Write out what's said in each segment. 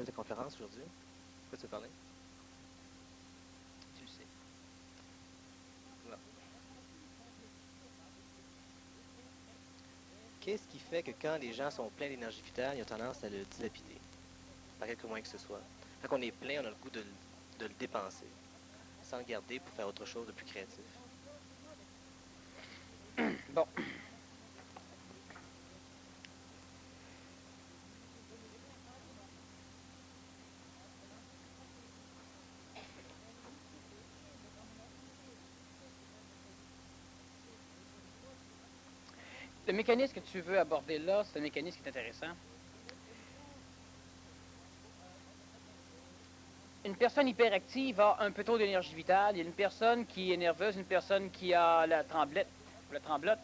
ta conférence aujourd'hui? Pourquoi tu veux parler? Tu le sais. Non. Qu'est-ce qui fait que quand les gens sont pleins d'énergie vitale, ils ont tendance à le dilapider, par quelque moyen que ce soit? Quand on est plein, on a le goût de le dépenser, sans le garder pour faire autre chose de plus créatif. Bon. Le mécanisme que tu veux aborder là, c'est un mécanisme qui est intéressant. Une personne hyperactive a un peu trop d'énergie vitale. Il y a une personne qui est nerveuse, une personne qui a la tremblette, ou la tremblote.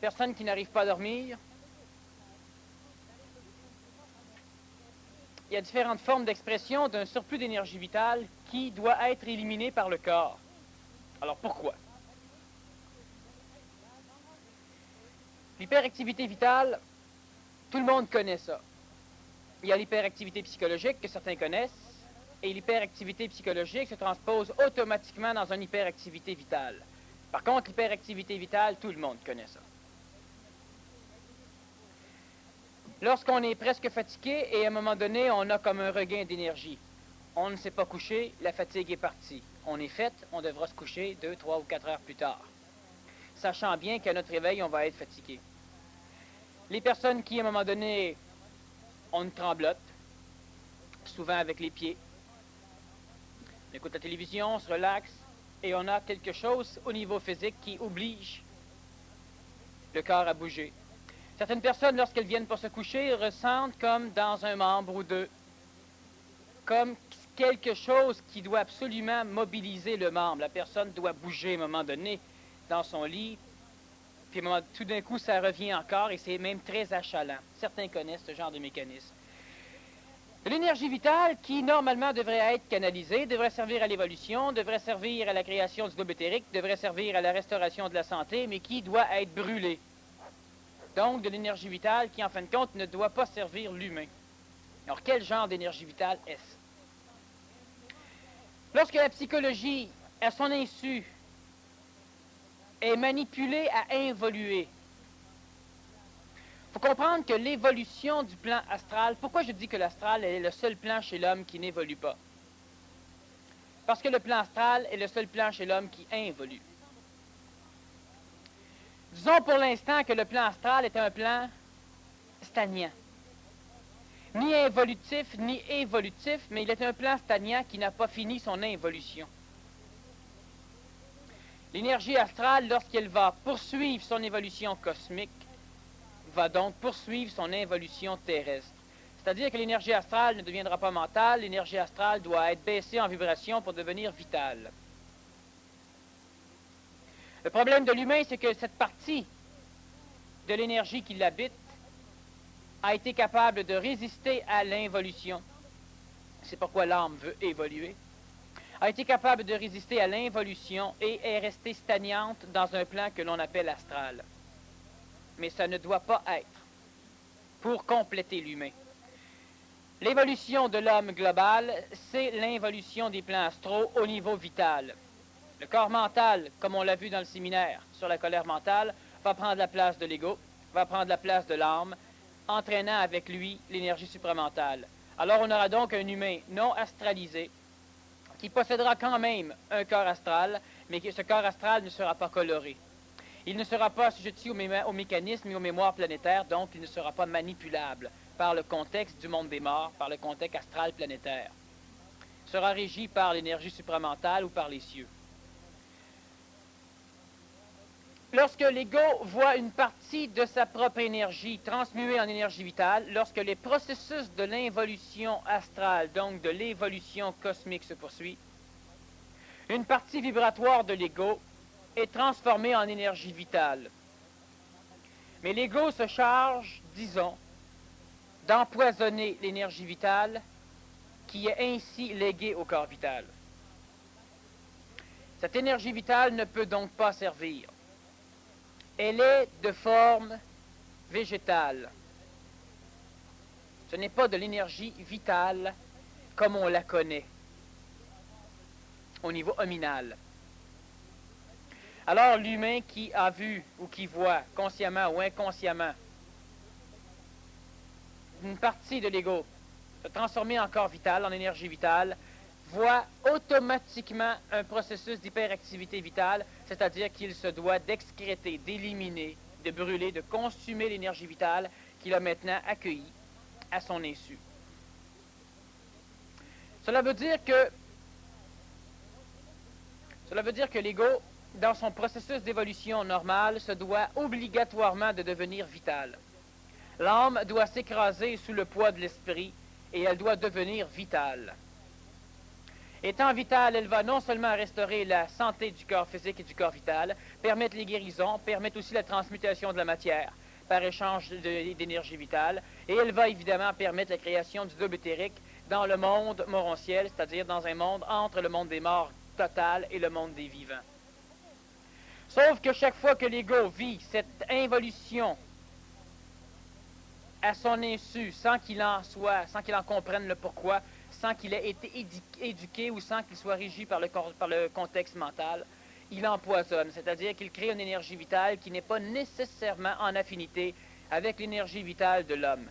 Personne qui n'arrive pas à dormir. Il y a différentes formes d'expression d'un surplus d'énergie vitale qui doit être éliminé par le corps. Alors pourquoi? L'hyperactivité vitale, tout le monde connaît ça. Il y a l'hyperactivité psychologique que certains connaissent, et l'hyperactivité psychologique se transpose automatiquement dans une hyperactivité vitale. Par contre, l'hyperactivité vitale, tout le monde connaît ça. Lorsqu'on est presque fatigué et à un moment donné, on a comme un regain d'énergie. On ne s'est pas couché, la fatigue est partie. On est fait, on devra se coucher 2, 3 ou 4 heures plus tard. Sachant bien qu'à notre réveil, on va être fatigué. Les personnes qui, à un moment donné, ont une tremblote, souvent avec les pieds, on écoute la télévision, on se relaxe, et on a quelque chose au niveau physique qui oblige le corps à bouger. Certaines personnes, lorsqu'elles viennent pour se coucher, ressentent comme dans un membre ou deux, comme quelque chose qui doit absolument mobiliser le membre. La personne doit bouger à un moment donné dans son lit, puis tout d'un coup, ça revient encore, et c'est même très achalant. Certains connaissent ce genre de mécanisme. L'énergie vitale, qui normalement devrait être canalisée, devrait servir à l'évolution, devrait servir à la création du globe éthérique, devrait servir à la restauration de la santé, mais qui doit être brûlée. Donc, de l'énergie vitale qui, en fin de compte, ne doit pas servir l'humain. Alors, quel genre d'énergie vitale est-ce? Lorsque la psychologie, à son insu, est manipulée à involuer, il faut comprendre que l'évolution du plan astral, pourquoi je dis que l'astral est le seul plan chez l'homme qui n'évolue pas? Parce que le plan astral est le seul plan chez l'homme qui involue. Disons pour l'instant que le plan astral est un plan stagnant. Ni involutif, ni évolutif, mais il est un plan stagnant qui n'a pas fini son involution. L'énergie astrale, lorsqu'elle va poursuivre son évolution cosmique, va donc poursuivre son involution terrestre. C'est-à-dire que l'énergie astrale ne deviendra pas mentale, l'énergie astrale doit être baissée en vibration pour devenir vitale. Le problème de l'humain, c'est que cette partie de l'énergie qui l'habite a été capable de résister à l'involution. C'est pourquoi l'âme veut évoluer. A été capable de résister à l'involution et est restée stagnante dans un plan que l'on appelle astral. Mais ça ne doit pas être pour compléter l'humain. L'évolution de l'homme global, c'est l'involution des plans astraux au niveau vital. Le corps mental, comme on l'a vu dans le séminaire sur la colère mentale, va prendre la place de l'ego, va prendre la place de l'âme, entraînant avec lui l'énergie supramentale. Alors on aura donc un humain non astralisé qui possédera quand même un corps astral, mais que ce corps astral ne sera pas coloré. Il ne sera pas assujetti aux mécanismes et aux mémoires planétaires, donc il ne sera pas manipulable par le contexte du monde des morts, par le contexte astral planétaire. Il sera régi par l'énergie supramentale ou par les cieux. Lorsque l'ego voit une partie de sa propre énergie transmuée en énergie vitale, lorsque les processus de l'involution astrale, donc de l'évolution cosmique se poursuit, une partie vibratoire de l'ego est transformée en énergie vitale. Mais l'ego se charge, disons, d'empoisonner l'énergie vitale qui est ainsi léguée au corps vital. Cette énergie vitale ne peut donc pas servir. Elle est de forme végétale. Ce n'est pas de l'énergie vitale comme on la connaît, au niveau hominal. Alors, l'humain qui a vu ou qui voit, consciemment ou inconsciemment, une partie de l'ego se transformer en corps vital, en énergie vitale, voit automatiquement un processus d'hyperactivité vitale, c'est-à-dire qu'il se doit d'excréter, d'éliminer, de brûler, de consumer l'énergie vitale qu'il a maintenant accueillie à son insu. Cela veut dire que l'ego, dans son processus d'évolution normal, se doit obligatoirement de devenir vital. L'âme doit s'écraser sous le poids de l'esprit et elle doit devenir vitale. Étant vitale, elle va non seulement restaurer la santé du corps physique et du corps vital, permettre les guérisons, permettre aussi la transmutation de la matière par échange d'énergie vitale, et elle va évidemment permettre la création du double éthérique dans le monde morontiel, c'est-à-dire dans un monde entre le monde des morts total et le monde des vivants. Sauf que chaque fois que l'ego vit cette involution à son insu, sans qu'il en comprenne le pourquoi, sans qu'il ait été éduqué ou sans qu'il soit régi par le contexte mental, il empoisonne, c'est-à-dire qu'il crée une énergie vitale qui n'est pas nécessairement en affinité avec l'énergie vitale de l'homme.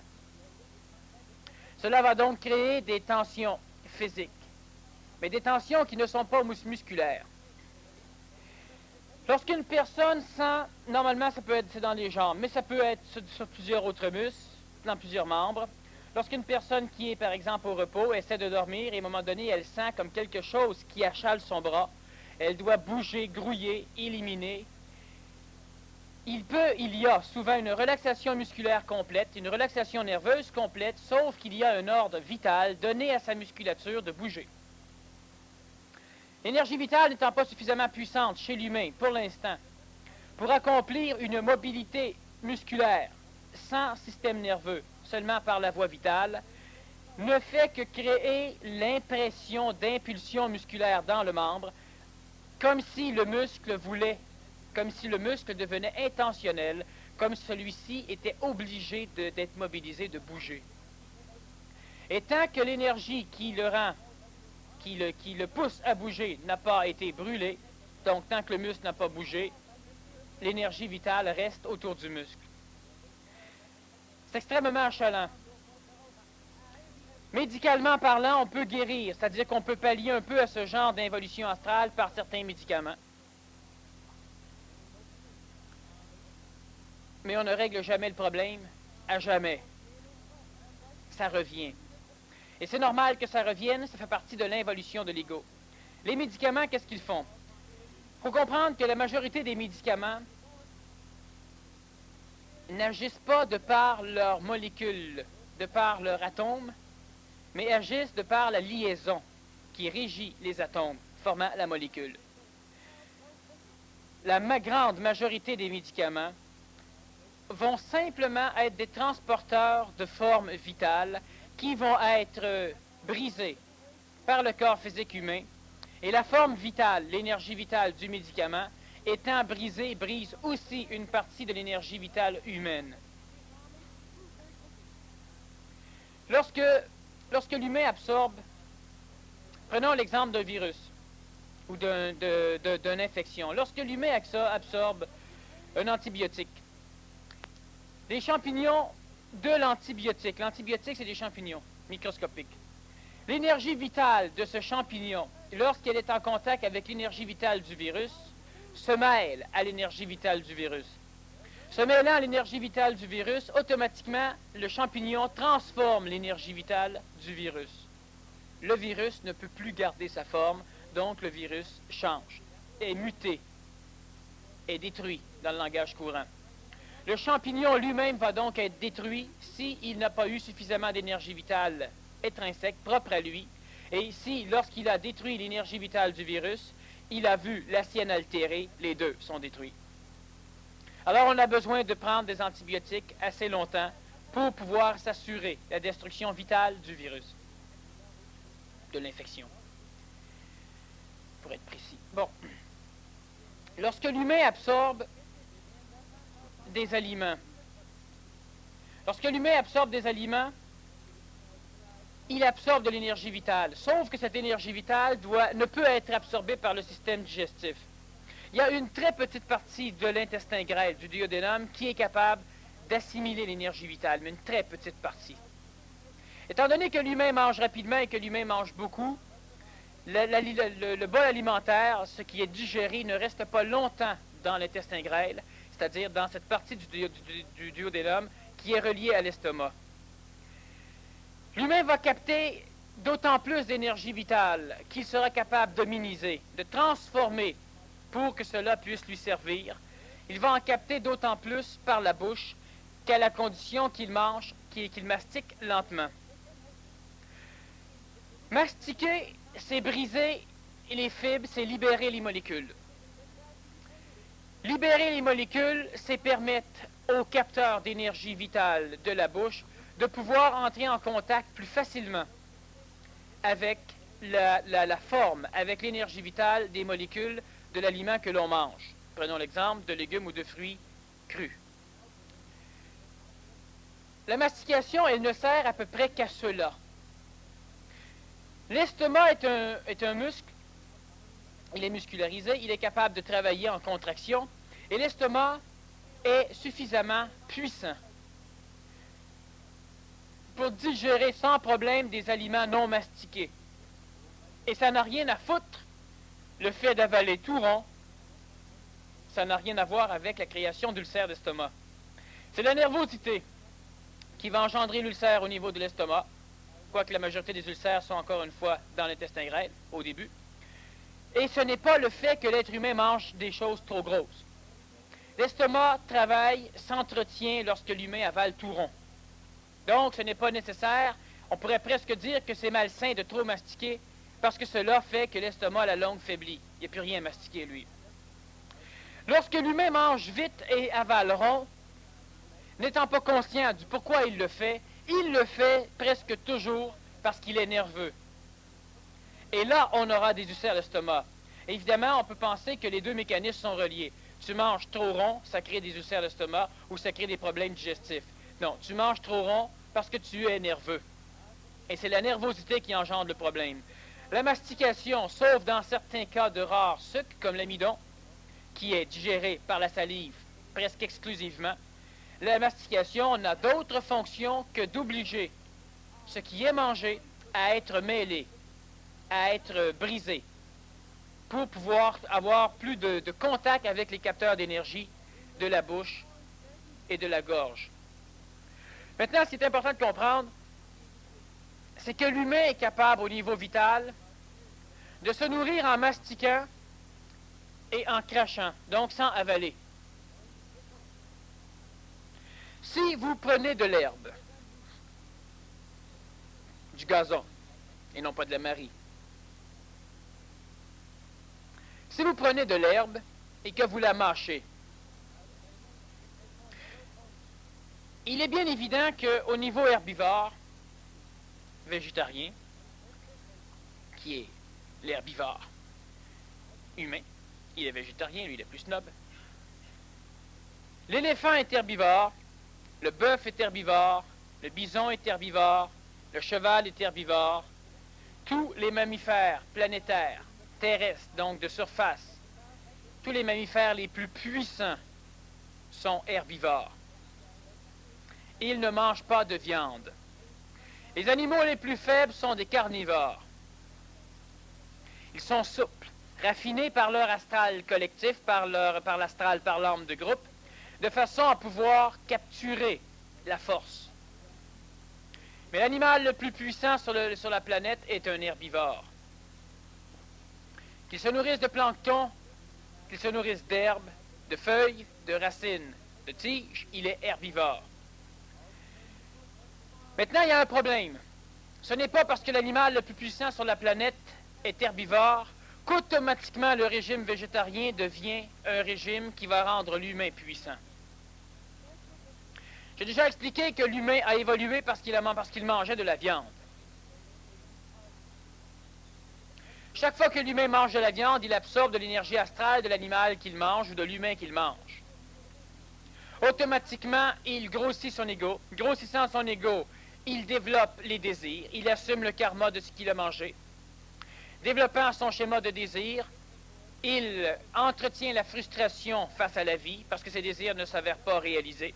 Cela va donc créer des tensions physiques, mais des tensions qui ne sont pas musculaires. Lorsqu'une personne sent, normalement ça peut être dans les jambes, mais ça peut être sur plusieurs autres muscles, dans plusieurs membres. Lorsqu'une personne qui est par exemple au repos essaie de dormir et à un moment donné elle sent comme quelque chose qui achale son bras, elle doit bouger, grouiller, éliminer. Il y a souvent une relaxation musculaire complète, une relaxation nerveuse complète, sauf qu'il y a un ordre vital donné à sa musculature de bouger. L'énergie vitale n'étant pas suffisamment puissante chez l'humain, pour l'instant, pour accomplir une mobilité musculaire sans système nerveux, seulement par la voie vitale, ne fait que créer l'impression d'impulsion musculaire dans le membre, comme si le muscle voulait, comme si le muscle devenait intentionnel, comme si celui-ci était obligé d'être mobilisé, de bouger. Et tant que l'énergie qui le rend, qui le pousse à bouger n'a pas été brûlée, donc tant que le muscle n'a pas bougé, l'énergie vitale reste autour du muscle. C'est extrêmement achalant. Médicalement parlant, on peut guérir, c'est-à-dire qu'on peut pallier un peu à ce genre d'involution astrale par certains médicaments. Mais on ne règle jamais le problème, à jamais. Ça revient. Et c'est normal que ça revienne, ça fait partie de l'involution de l'ego. Les médicaments, qu'est-ce qu'ils font? Il faut comprendre que la majorité des médicaments n'agissent pas de par leurs molécules, de par leur atome, mais agissent de par la liaison qui régit les atomes formant la molécule. La grande majorité des médicaments vont simplement être des transporteurs de formes vitales qui vont être brisées par le corps physique humain, et la forme vitale, l'énergie vitale du médicament, étant brisée, brise aussi une partie de l'énergie vitale humaine. Lorsque l'humain absorbe, prenons l'exemple d'un virus ou d'une infection, lorsque l'humain absorbe un antibiotique, les champignons de l'antibiotique, l'antibiotique c'est des champignons microscopiques, l'énergie vitale de ce champignon, lorsqu'elle est en contact avec l'énergie vitale du virus, se mêle à l'énergie vitale du virus. Se mêlant à l'énergie vitale du virus, automatiquement, le champignon transforme l'énergie vitale du virus. Le virus ne peut plus garder sa forme, donc le virus change, est muté, est détruit dans le langage courant. Le champignon lui-même va donc être détruit s'il n'a pas eu suffisamment d'énergie vitale intrinsèque, propre à lui, et si, lorsqu'il a détruit l'énergie vitale du virus, il a vu la sienne altérée, les deux sont détruits. Alors on a besoin de prendre des antibiotiques assez longtemps pour pouvoir s'assurer la destruction vitale du virus, de l'infection, pour être précis. Bon, lorsque l'humain absorbe des aliments, il absorbe de l'énergie vitale. Sauf que cette énergie vitale ne peut être absorbée par le système digestif. Il y a une très petite partie de l'intestin grêle, du duodénum, qui est capable d'assimiler l'énergie vitale, mais une très petite partie. Étant donné que l'humain mange rapidement et que l'humain mange beaucoup, le bol alimentaire, ce qui est digéré, ne reste pas longtemps dans l'intestin grêle, c'est-à-dire dans cette partie du duodénum qui est reliée à l'estomac. L'humain va capter d'autant plus d'énergie vitale qu'il sera capable de miniser, de transformer pour que cela puisse lui servir. Il va en capter d'autant plus par la bouche qu'à la condition qu'il mange, qu'il mastique lentement. Mastiquer, c'est briser les fibres, c'est libérer les molécules. Libérer les molécules, c'est permettre aux capteurs d'énergie vitale de la bouche de pouvoir entrer en contact plus facilement avec la forme, avec l'énergie vitale des molécules de l'aliment que l'on mange. Prenons l'exemple de légumes ou de fruits crus. La mastication, elle ne sert à peu près qu'à cela. L'estomac est un muscle, il est muscularisé, il est capable de travailler en contraction, et l'estomac est suffisamment puissant pour digérer sans problème des aliments non mastiqués. Et ça n'a rien à foutre, le fait d'avaler tout rond, ça n'a rien à voir avec la création d'ulcères d'estomac. C'est la nervosité qui va engendrer l'ulcère au niveau de l'estomac, quoique la majorité des ulcères sont encore une fois dans l'intestin grêle, au début. Et ce n'est pas le fait que l'être humain mange des choses trop grosses. L'estomac travaille, s'entretient lorsque l'humain avale tout rond. Donc, ce n'est pas nécessaire. On pourrait presque dire que c'est malsain de trop mastiquer parce que cela fait que l'estomac à la longue faiblit. Il n'y a plus rien à mastiquer, lui. Lorsque l'humain mange vite et avale rond, n'étant pas conscient du pourquoi il le fait presque toujours parce qu'il est nerveux. Et là, on aura des ulcères d'estomac. Évidemment, on peut penser que les deux mécanismes sont reliés. Tu manges trop rond, ça crée des ulcères d'estomac ou ça crée des problèmes digestifs. Non, tu manges trop rond parce que tu es nerveux. Et c'est la nervosité qui engendre le problème. La mastication, sauf dans certains cas de rares sucres, comme l'amidon, qui est digéré par la salive presque exclusivement, la mastication n'a d'autre fonction que d'obliger ce qui est mangé à être mêlé, à être brisé, pour pouvoir avoir plus de contact avec les capteurs d'énergie de la bouche et de la gorge. Maintenant, ce qui est important de comprendre, c'est que l'humain est capable, au niveau vital, de se nourrir en mastiquant et en crachant, donc sans avaler. Si vous prenez de l'herbe, du gazon, et non pas de la marie, si vous prenez de l'herbe et que vous la mâchez, il est bien évident qu'au niveau herbivore, végétarien, qui est l'herbivore humain, il est végétarien, lui il est plus snob. L'éléphant est herbivore, le bœuf est herbivore, le bison est herbivore, le cheval est herbivore. Tous les mammifères planétaires, terrestres, donc de surface, tous les mammifères les plus puissants sont herbivores. Ils ne mangent pas de viande. Les animaux les plus faibles sont des carnivores. Ils sont souples, raffinés par leur astral collectif, par l'astral, par l'âme de groupe, de façon à pouvoir capturer la force. Mais l'animal le plus puissant sur la planète est un herbivore. Qu'il se nourrisse de plancton, qu'il se nourrisse d'herbes, de feuilles, de racines, de tiges, il est herbivore. Maintenant, il y a un problème. Ce n'est pas parce que l'animal le plus puissant sur la planète est herbivore qu'automatiquement le régime végétarien devient un régime qui va rendre l'humain puissant. J'ai déjà expliqué que l'humain a évolué parce qu'il mangeait de la viande. Chaque fois que l'humain mange de la viande, il absorbe de l'énergie astrale de l'animal qu'il mange ou de l'humain qu'il mange. Automatiquement, il grossit son ego. Grossissant son ego, il développe les désirs, il assume le karma de ce qu'il a mangé. Développant son schéma de désir, il entretient la frustration face à la vie parce que ses désirs ne s'avèrent pas réalisés.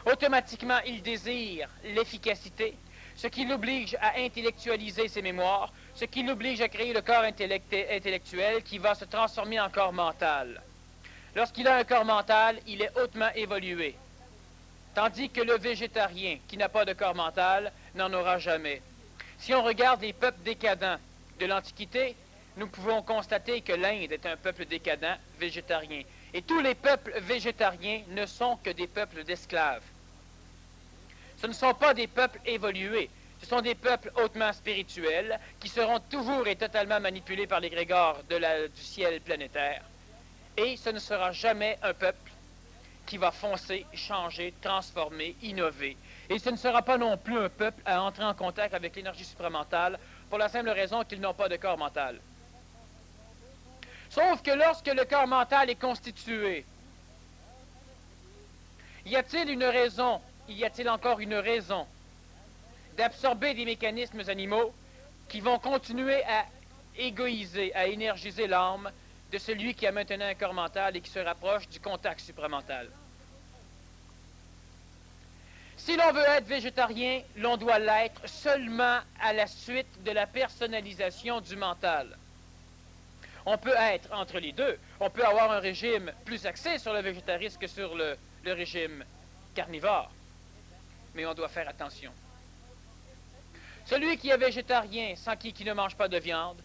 Automatiquement, il désire l'efficacité, ce qui l'oblige à intellectualiser ses mémoires, ce qui l'oblige à créer le corps intellectuel qui va se transformer en corps mental. Lorsqu'il a un corps mental, il est hautement évolué. Tandis que le végétarien, qui n'a pas de corps mental, n'en aura jamais. Si on regarde les peuples décadents de l'Antiquité, nous pouvons constater que l'Inde est un peuple décadent végétarien. Et tous les peuples végétariens ne sont que des peuples d'esclaves. Ce ne sont pas des peuples évolués. Ce sont des peuples hautement spirituels qui seront toujours et totalement manipulés par l'égrégore du ciel planétaire. Et ce ne sera jamais un peuple qui va foncer, changer, transformer, innover. Et ce ne sera pas non plus un peuple à entrer en contact avec l'énergie supramentale pour la simple raison qu'ils n'ont pas de corps mental. Sauf que lorsque le corps mental est constitué, y a-t-il une raison, y a-t-il encore une raison d'absorber des mécanismes animaux qui vont continuer à égoïser, à énergiser l'âme de celui qui a maintenant un corps mental et qui se rapproche du contact supramental? Si l'on veut être végétarien, l'on doit l'être seulement à la suite de la personnalisation du mental. On peut être entre les deux. On peut avoir un régime plus axé sur le végétarisme que sur le régime carnivore. Mais on doit faire attention. Celui qui est végétarien, sans qui ne mange pas de viande,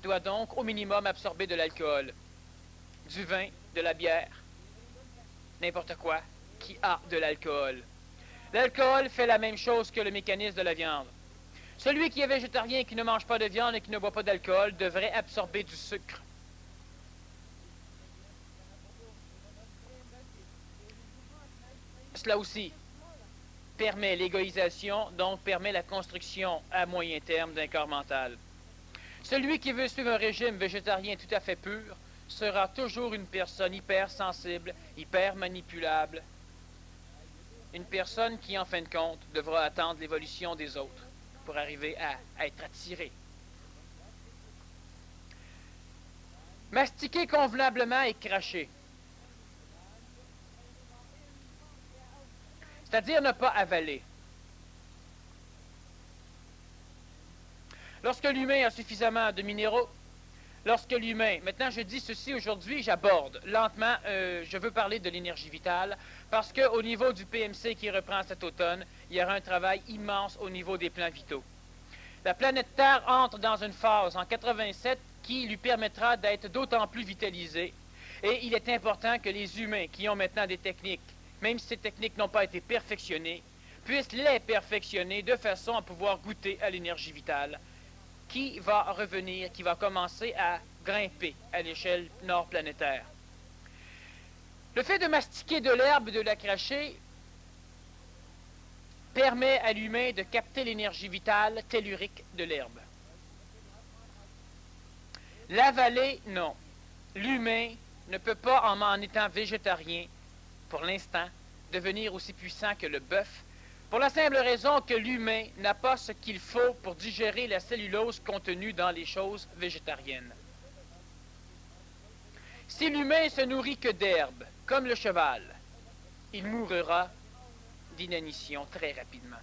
doit donc au minimum absorber de l'alcool, du vin, de la bière, n'importe quoi qui a de l'alcool. L'alcool fait la même chose que le mécanisme de la viande. Celui qui est végétarien et qui ne mange pas de viande et qui ne boit pas d'alcool devrait absorber du sucre. Cela aussi permet l'égoïsation, donc permet la construction à moyen terme d'un corps mental. Celui qui veut suivre un régime végétarien tout à fait pur sera toujours une personne hypersensible, hyper manipulable, une personne qui, en fin de compte, devra attendre l'évolution des autres pour arriver à être attiré. Mastiquer convenablement et cracher. C'est-à-dire ne pas avaler. Lorsque l'humain a suffisamment de minéraux, lorsque l'humain... Maintenant, je dis ceci aujourd'hui, j'aborde lentement, je veux parler de l'énergie vitale, parce qu'au niveau du PMC qui reprend cet automne, il y aura un travail immense au niveau des plans vitaux. La planète Terre entre dans une phase en 87 qui lui permettra d'être d'autant plus vitalisée. Et il est important que les humains qui ont maintenant des techniques, même si ces techniques n'ont pas été perfectionnées, puissent les perfectionner de façon à pouvoir goûter à l'énergie vitale qui va revenir, qui va commencer à grimper à l'échelle nord-planétaire. Le fait de mastiquer de l'herbe et de la cracher permet à l'humain de capter l'énergie vitale tellurique de l'herbe. L'avaler, non. L'humain ne peut pas, en étant végétarien, pour l'instant, devenir aussi puissant que le bœuf, pour la simple raison que l'humain n'a pas ce qu'il faut pour digérer la cellulose contenue dans les choses végétariennes. Si l'humain se nourrit que d'herbe, comme le cheval, il mourra d'inanition très rapidement.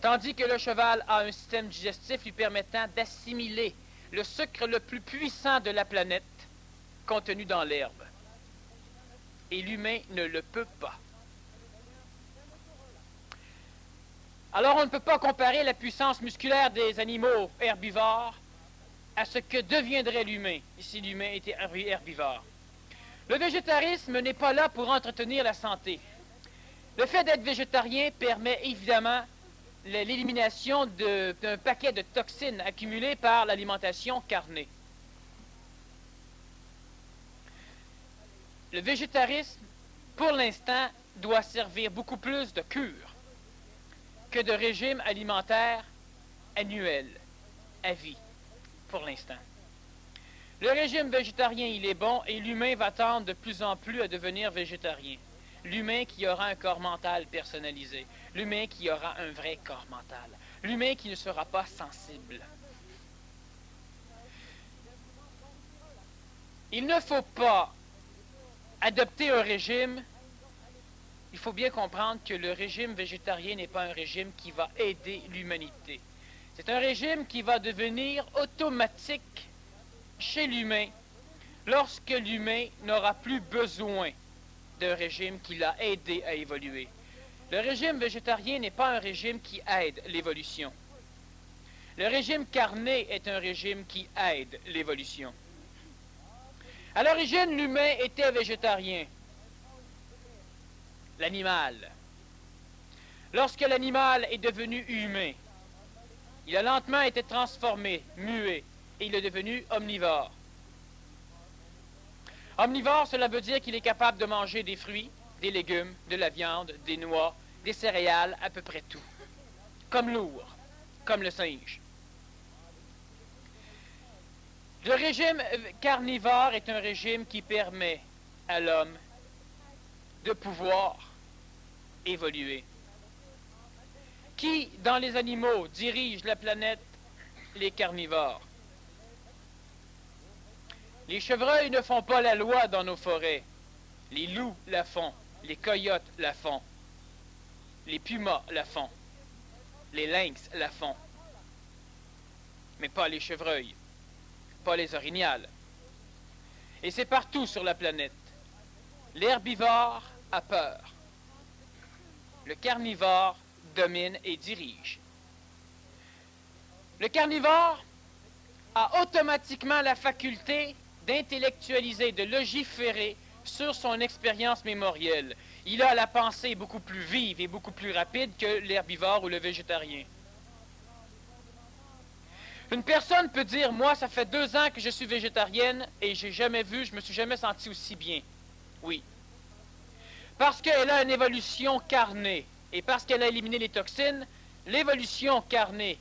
Tandis que le cheval a un système digestif lui permettant d'assimiler le sucre le plus puissant de la planète contenu dans l'herbe. Et l'humain ne le peut pas. Alors on ne peut pas comparer la puissance musculaire des animaux herbivores à ce que deviendrait l'humain, si l'humain était herbivore. Le végétarisme n'est pas là pour entretenir la santé. Le fait d'être végétarien permet évidemment l'élimination d'un paquet de toxines accumulées par l'alimentation carnée. Le végétarisme, pour l'instant, doit servir beaucoup plus de cure que de régime alimentaire annuel, à vie, pour l'instant. Le régime végétarien, il est bon et l'humain va tendre de plus en plus à devenir végétarien. L'humain qui aura un corps mental personnalisé. l'humain qui aura un vrai corps mental, l'humain qui ne sera pas sensible. Il ne faut pas adopter un régime. Il faut bien comprendre que le régime végétarien n'est pas un régime qui va aider l'humanité. C'est un régime qui va devenir automatique chez l'humain lorsque l'humain n'aura plus besoin d'un régime qui l'a aidé à évoluer. Le régime végétarien n'est pas un régime qui aide l'évolution. Le régime carné est un régime qui aide l'évolution. À l'origine, l'humain était végétarien. L'animal. Lorsque l'animal est devenu humain, il a lentement été transformé, muet, et il est devenu omnivore. Omnivore, cela veut dire qu'il est capable de manger des fruits, des légumes, de la viande, des noix, des céréales, à peu près tout. Comme l'ours, comme le singe. Le régime carnivore est un régime qui permet à l'homme de pouvoir évoluer. Qui, dans les animaux, dirige la planète? Les carnivores. Les chevreuils ne font pas la loi dans nos forêts. Les loups la font. Les coyotes la font. Les pumas la font. Les lynx la font. Mais pas les chevreuils. Pas les orignales. Et c'est partout sur la planète. L'herbivore a peur. Le carnivore domine et dirige. Le carnivore a automatiquement la faculté d'intellectualiser, de légiférer sur son expérience mémorielle. Il a la pensée beaucoup plus vive et beaucoup plus rapide que l'herbivore ou le végétarien. Une personne peut dire, moi, ça fait 2 ans que je suis végétarienne et je me suis jamais senti aussi bien. Oui. Parce qu'elle a une évolution carnée et parce qu'elle a éliminé les toxines, l'évolution carnée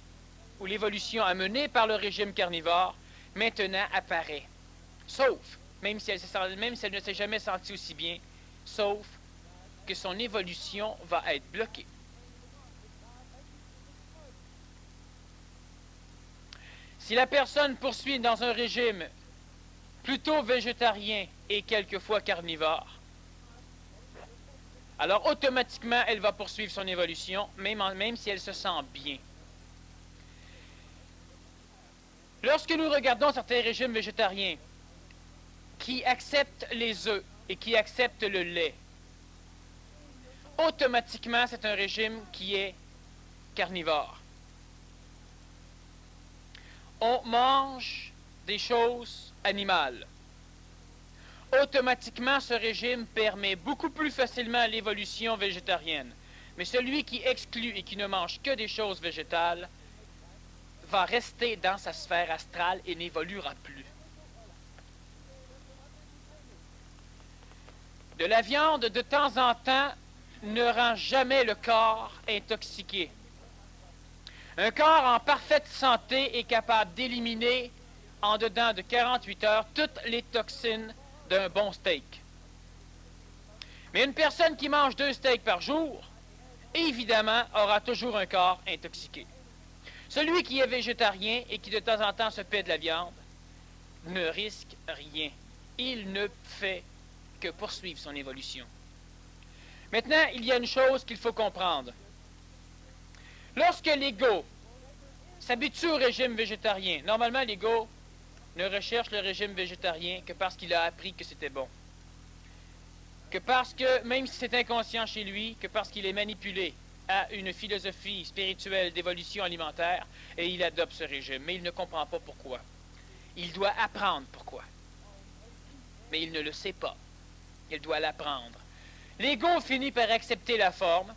ou l'évolution amenée par le régime carnivore, maintenant apparaît. Sauf, même si elle ne s'est jamais sentie aussi bien, sauf que son évolution va être bloquée. Si la personne poursuit dans un régime plutôt végétarien et quelquefois carnivore, alors automatiquement elle va poursuivre son évolution, même si elle se sent bien. Lorsque nous regardons certains régimes végétariens qui acceptent les œufs et qui acceptent le lait, automatiquement c'est un régime qui est carnivore. On mange des choses animales. Automatiquement, ce régime permet beaucoup plus facilement l'évolution végétarienne. Mais celui qui exclut et qui ne mange que des choses végétales va rester dans sa sphère astrale et n'évoluera plus. De la viande, de temps en temps, ne rend jamais le corps intoxiqué. Un corps en parfaite santé est capable d'éliminer, en dedans de 48 heures, toutes les toxines d'un bon steak. Mais une personne qui mange 2 steaks par jour, évidemment, aura toujours un corps intoxiqué. Celui qui est végétarien et qui de temps en temps se paie de la viande ne risque rien. Il ne fait que poursuivre son évolution. Maintenant, il y a une chose qu'il faut comprendre. Lorsque l'ego s'habitue au régime végétarien, normalement l'ego ne recherche le régime végétarien que parce qu'il a appris que c'était bon. Que parce que, même si c'est inconscient chez lui, que parce qu'il est manipulé à une philosophie spirituelle d'évolution alimentaire, et il adopte ce régime. Mais il ne comprend pas pourquoi. Il doit apprendre pourquoi. Mais il ne le sait pas. Il doit l'apprendre. L'ego finit par accepter la forme,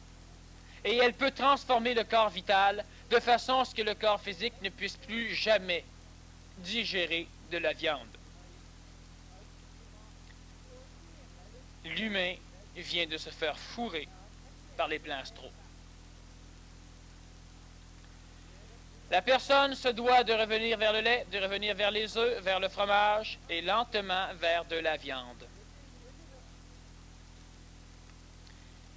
et elle peut transformer le corps vital de façon à ce que le corps physique ne puisse plus jamais digérer de la viande. L'humain vient de se faire fourrer par les plans astraux. La personne se doit de revenir vers le lait, de revenir vers les œufs, vers le fromage et lentement vers de la viande.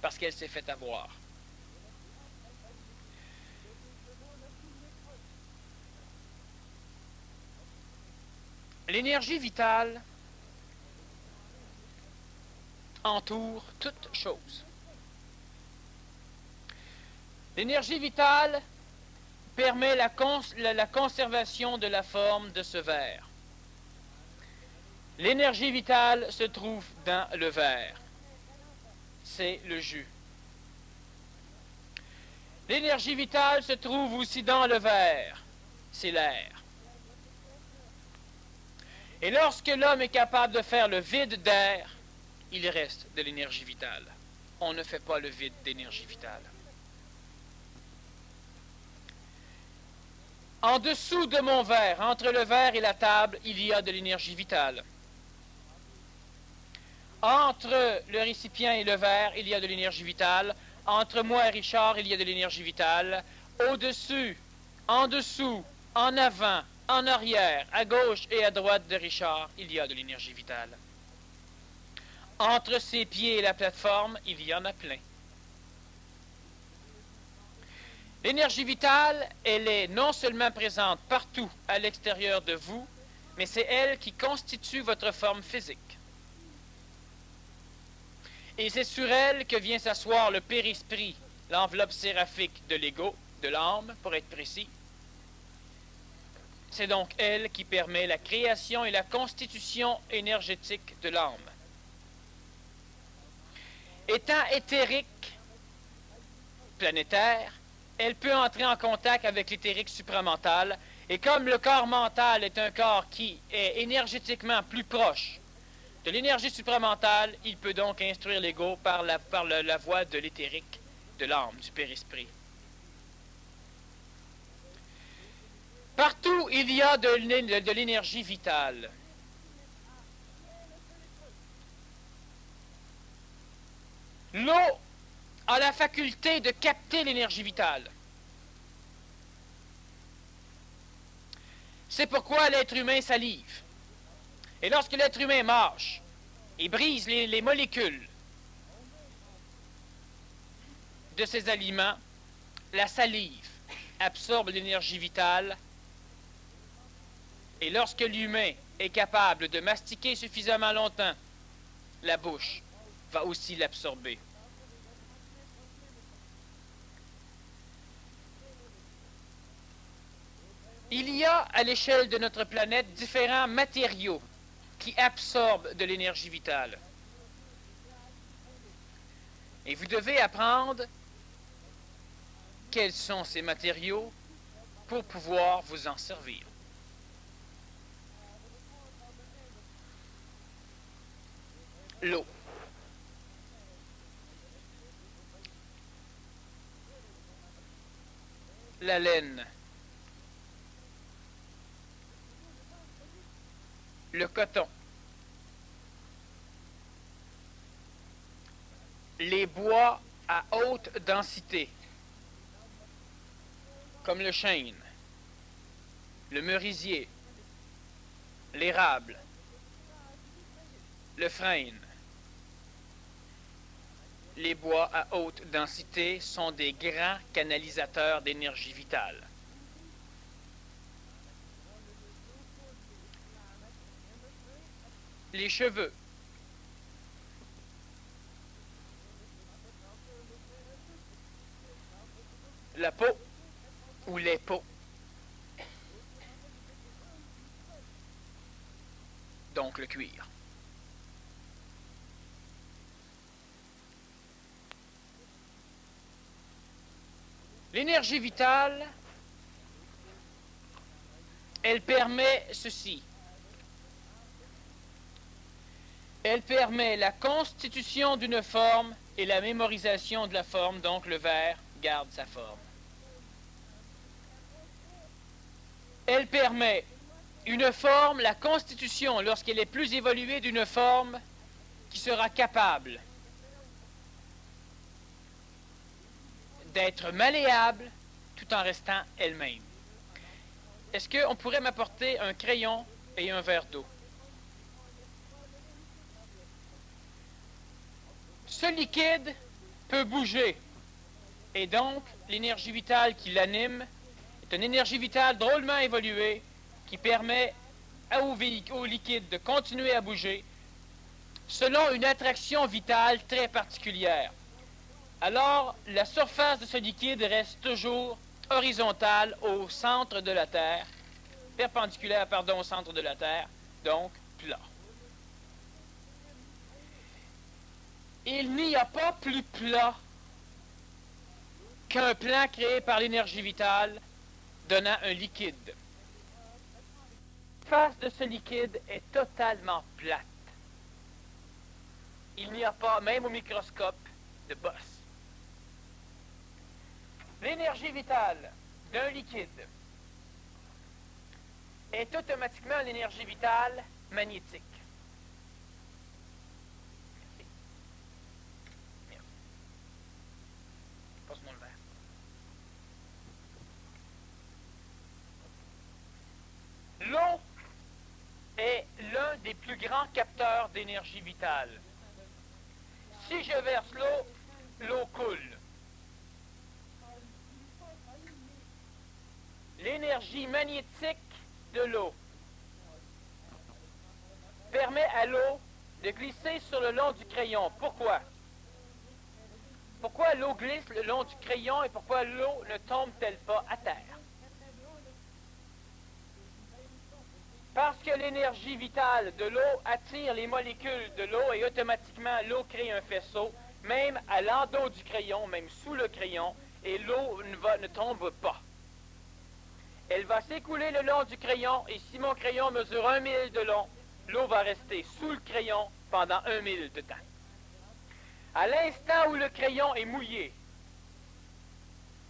Parce qu'elle s'est fait avoir. L'énergie vitale entoure toute chose. L'énergie vitale permet la conservation de la forme de ce verre. L'énergie vitale se trouve dans le verre. C'est le jus. L'énergie vitale se trouve aussi dans le verre. C'est l'air. Et lorsque l'homme est capable de faire le vide d'air, il reste de l'énergie vitale. On ne fait pas le vide d'énergie vitale. En dessous de mon verre, entre le verre et la table, il y a de l'énergie vitale. Entre le récipient et le verre, il y a de l'énergie vitale. Entre moi et Richard, il y a de l'énergie vitale. Au-dessus, en dessous, en avant, en arrière, à gauche et à droite de Richard, il y a de l'énergie vitale. Entre ses pieds et la plateforme, il y en a plein. L'énergie vitale, elle est non seulement présente partout à l'extérieur de vous, mais c'est elle qui constitue votre forme physique. Et c'est sur elle que vient s'asseoir le périsprit, l'enveloppe séraphique de l'ego, de l'âme, pour être précis. C'est donc elle qui permet la création et la constitution énergétique de l'âme. Étant éthérique, planétaire, elle peut entrer en contact avec l'éthérique supramental, et comme le corps mental est un corps qui est énergétiquement plus proche de l'énergie supramentale, il peut donc instruire l'ego par la voie de l'éthérique, de l'âme, du périsprit. Partout, il y a de l'énergie vitale. L'eau a la faculté de capter l'énergie vitale. C'est pourquoi l'être humain salive. Et lorsque l'être humain mâche et brise les molécules de ses aliments, la salive absorbe l'énergie vitale. Et lorsque l'humain est capable de mastiquer suffisamment longtemps, la bouche va aussi l'absorber. Il y a à l'échelle de notre planète différents matériaux qui absorbent de l'énergie vitale. Et vous devez apprendre quels sont ces matériaux pour pouvoir vous en servir. L'eau. La laine. Le coton. Les bois à haute densité, comme le chêne, le merisier, l'érable, le frêne. Les bois à haute densité sont des grands canalisateurs d'énergie vitale. Les cheveux. La peau ou les peaux. Donc le cuir. L'énergie vitale, elle permet ceci. Elle permet la constitution d'une forme et la mémorisation de la forme, donc le verre garde sa forme. Elle permet une forme, la constitution, lorsqu'elle est plus évoluée d'une forme qui sera capable d'être malléable tout en restant elle-même. Est-ce qu'on pourrait m'apporter un crayon et un verre d'eau? Ce liquide peut bouger et donc l'énergie vitale qui l'anime est une énergie vitale drôlement évoluée qui permet au liquide de continuer à bouger selon une attraction vitale très particulière. Alors, la surface de ce liquide reste toujours horizontale au centre de la Terre, perpendiculaire, pardon, au centre de la Terre, donc plat. Il n'y a pas plus plat qu'un plan créé par l'énergie vitale donnant un liquide. La face de ce liquide est totalement plate. Il n'y a pas, même au microscope, de bosse. L'énergie vitale d'un liquide est automatiquement l'énergie vitale magnétique. Merci. Passe-moi le verre. L'eau est l'un des plus grands capteurs d'énergie vitale. Si je verse l'eau, l'eau coule. L'énergie magnétique de l'eau permet à l'eau de glisser sur le long du crayon. Pourquoi? Pourquoi l'eau glisse le long du crayon et pourquoi l'eau ne tombe-t-elle pas à terre? Parce que l'énergie vitale de l'eau attire les molécules de l'eau et automatiquement l'eau crée un faisceau, même à l'endos du crayon, même sous le crayon, et l'eau ne tombe pas. Elle va s'écouler le long du crayon et si mon crayon mesure 1 mille de long, l'eau va rester sous le crayon pendant 1 mille de temps. À l'instant où le crayon est mouillé,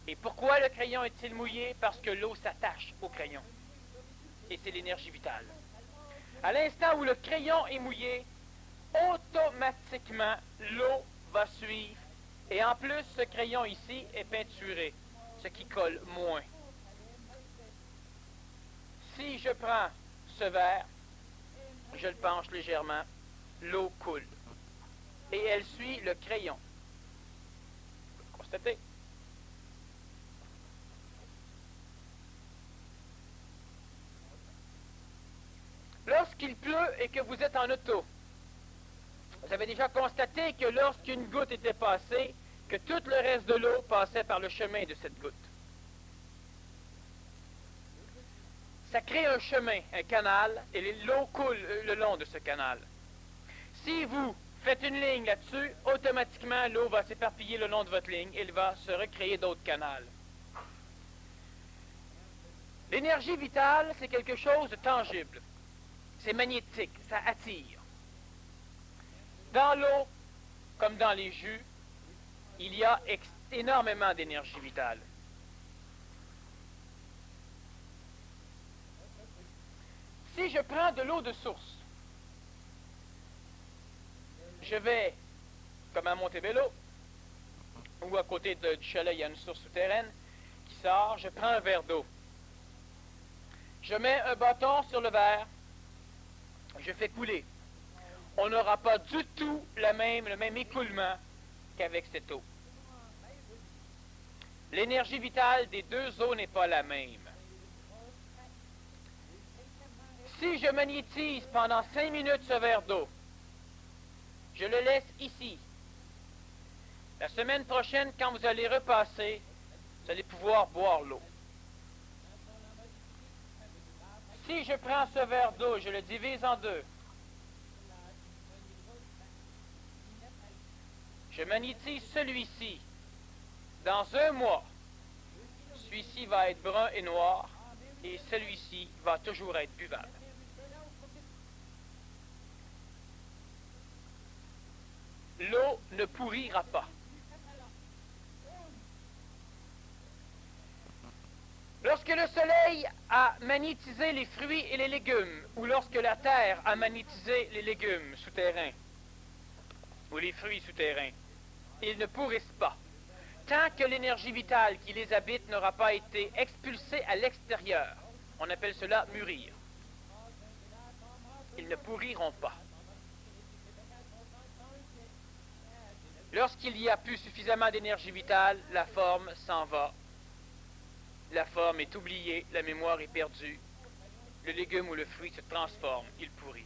et pourquoi le crayon est-il mouillé? Parce que l'eau s'attache au crayon. Et c'est l'énergie vitale. À l'instant où le crayon est mouillé, automatiquement, l'eau va suivre. Et en plus, ce crayon ici est peinturé, ce qui colle moins. Si je prends ce verre, je le penche légèrement, l'eau coule. Et elle suit le crayon. Constatez. Lorsqu'il pleut et que vous êtes en auto, vous avez déjà constaté que lorsqu'une goutte était passée, que tout le reste de l'eau passait par le chemin de cette goutte. Ça crée un chemin, un canal, et l'eau coule le long de ce canal. Si vous faites une ligne là-dessus, automatiquement l'eau va s'éparpiller le long de votre ligne et il va se recréer d'autres canals. L'énergie vitale, c'est quelque chose de tangible. C'est magnétique, ça attire. Dans l'eau, comme dans les jus, il y a énormément d'énergie vitale. Si je prends de l'eau de source, je vais, comme à Montebello, ou à côté du chalet, il y a une source souterraine qui sort, je prends un verre d'eau. Je mets un bâton sur le verre, je fais couler. On n'aura pas du tout le même écoulement qu'avec cette eau. L'énergie vitale des deux eaux n'est pas la même. Si je magnétise pendant 5 minutes ce verre d'eau, je le laisse ici. La semaine prochaine, quand vous allez repasser, vous allez pouvoir boire l'eau. Si je prends ce verre d'eau, je le divise en deux. Je magnétise celui-ci. Dans 1 mois, celui-ci va être brun et noir, et celui-ci va toujours être buvable. L'eau ne pourrira pas. Lorsque le soleil a magnétisé les fruits et les légumes, ou lorsque la terre a magnétisé les légumes souterrains, ou les fruits souterrains, ils ne pourrissent pas. Tant que l'énergie vitale qui les habite n'aura pas été expulsée à l'extérieur, on appelle cela mûrir. Ils ne pourriront pas. Lorsqu'il y a plus suffisamment d'énergie vitale, la forme s'en va. La forme est oubliée, la mémoire est perdue. le légume ou le fruit se transforme, il pourrit.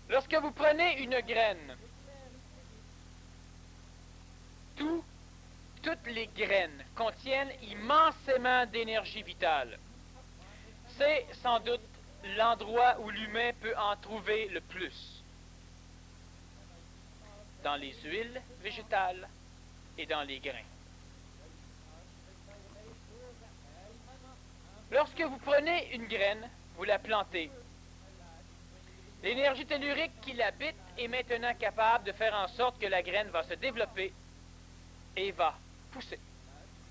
Lorsque vous prenez une graine, toutes les graines contiennent immensément d'énergie vitale. C'est sans doute l'endroit où l'humain peut en trouver le plus. Dans les huiles végétales et dans les grains. Lorsque vous prenez une graine, vous la plantez. L'énergie tellurique qui l'habite est maintenant capable de faire en sorte que la graine va se développer et va pousser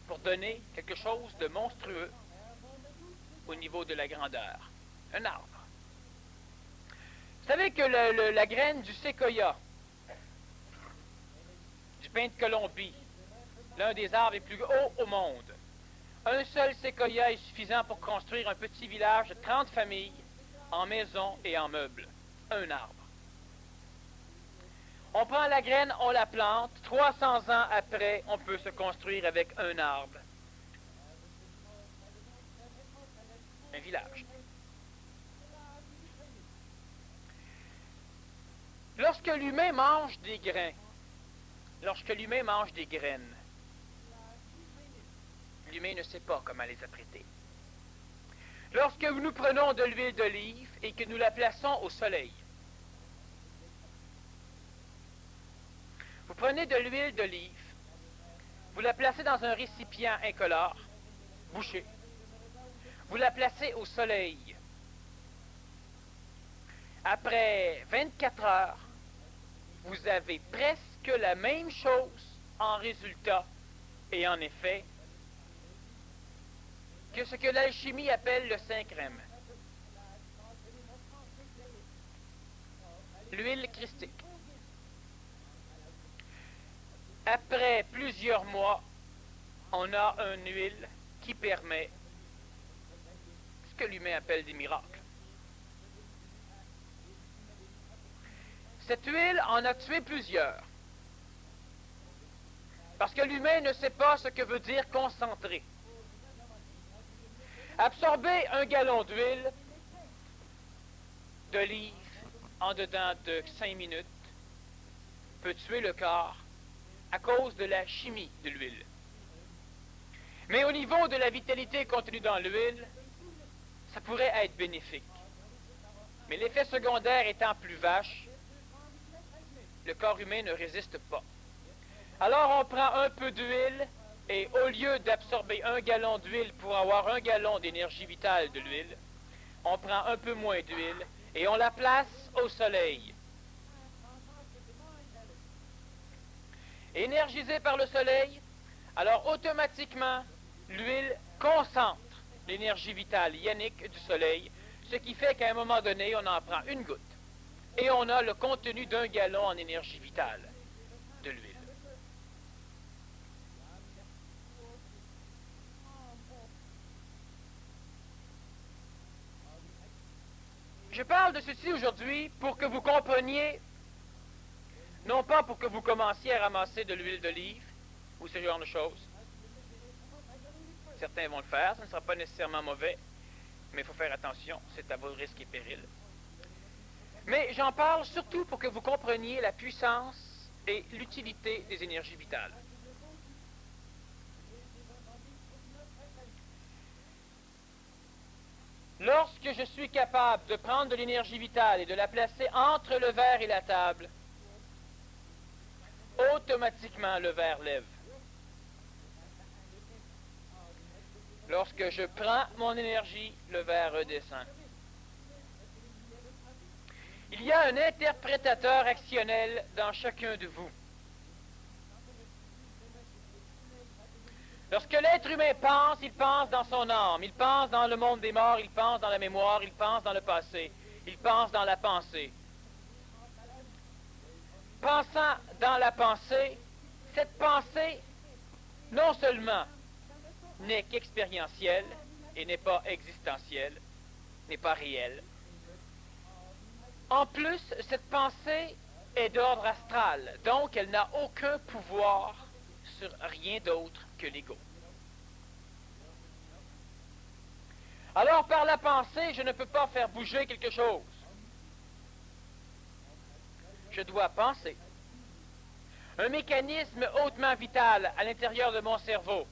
pour donner quelque chose de monstrueux au niveau de la grandeur. Un arbre. Vous savez que la graine du séquoia, du pin de Colombie, l'un des arbres les plus hauts au monde, un seul séquoia est suffisant pour construire un petit village de 30 familles en maisons et en meubles. Un arbre. On prend la graine, on la plante, 300 ans après, on peut se construire avec un arbre. Un village. Lorsque l'humain mange des grains, l'humain ne sait pas comment les apprêter. Lorsque nous prenons de l'huile d'olive et que nous la plaçons au soleil, vous prenez de l'huile d'olive, vous la placez dans un récipient incolore, bouché, vous la placez au soleil. Après 24 heures, vous avez presque la même chose en résultat et en effet que ce que l'alchimie appelle le 5R. L'huile christique. Après plusieurs mois, on a une huile qui permet ce que l'humain appelle des miracles. Cette huile en a tué plusieurs. Parce que l'humain ne sait pas ce que veut dire concentré. Absorber un gallon d'olive en dedans de 5 minutes peut tuer le corps à cause de la chimie de l'huile. Mais au niveau de la vitalité contenue dans l'huile, ça pourrait être bénéfique. Mais l'effet secondaire étant plus vache, le corps humain ne résiste pas. Alors on prend un peu d'huile et au lieu d'absorber un gallon d'huile pour avoir un gallon d'énergie vitale de l'huile, on prend un peu moins d'huile et on la place au soleil. Énergisée par le soleil, alors automatiquement, l'huile concentre l'énergie vitale ionique du soleil, ce qui fait qu'à un moment donné, on en prend une goutte. Et on a le contenu d'un gallon en énergie vitale de l'huile. Je parle de ceci aujourd'hui pour que vous compreniez, non pas pour que vous commenciez à ramasser de l'huile d'olive ou ce genre de choses. Certains vont le faire, ça ne sera pas nécessairement mauvais, mais il faut faire attention, c'est à vos risques et périls. Mais j'en parle surtout pour que vous compreniez la puissance et l'utilité des énergies vitales. Lorsque je suis capable de prendre de l'énergie vitale et de la placer entre le verre et la table, automatiquement le verre lève. Lorsque je prends mon énergie, le verre redescend. Il y a un interprétateur actionnel dans chacun de vous. Lorsque l'être humain pense, il pense dans son âme, il pense dans le monde des morts, il pense dans la mémoire, il pense dans le passé, il pense dans la pensée. Pensant dans la pensée, cette pensée, non seulement n'est qu'expérientielle et n'est pas existentielle, n'est pas réelle. En plus, cette pensée est d'ordre astral, donc elle n'a aucun pouvoir sur rien d'autre que l'ego. Alors, par la pensée, je ne peux pas faire bouger quelque chose. Je dois penser. Un mécanisme hautement vital à l'intérieur de mon cerveau,